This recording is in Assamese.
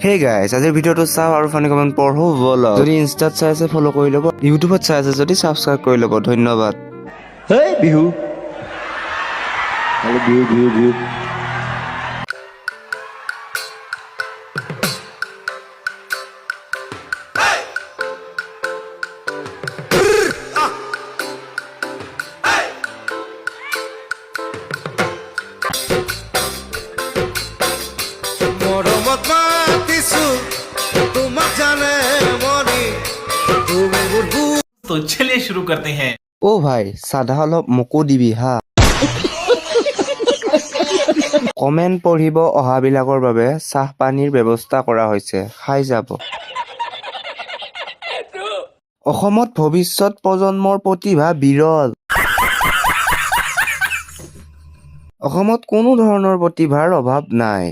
Hey guys, আজিৰ ভিডিঅ'টো চাও আৰু ফানি কমেন্ট পঢ়ো বলক। যদি ইনষ্টাত চাই আছে ফলো কৰি ল'ব, ইউটিউবত চাই আছে যদি সাবস্ক্ৰাইব কৰি ল'ব। ধন্যবাদ। হেই বিহু খালি বিহু বিহু বিহু মৰমত মাতিছো তোমাক জানে মনি তুমি বুঢ়ু। तो चलिए शुरू करते हैं। অ' ভাই চাধা অলপ মোকো দিবি হা। কমেন্ট পঢ়িব অহাবিলাকৰ বাবে চাহ পানীৰ ব্যৱস্থা কৰা হৈছে, খাই যাব। অসমত ভৱিষ্যত প্ৰজন্মৰ প্ৰতিভা বিৰল। অসমত কোনো ধৰণৰ প্ৰতিভাৰ অভাৱ নাই।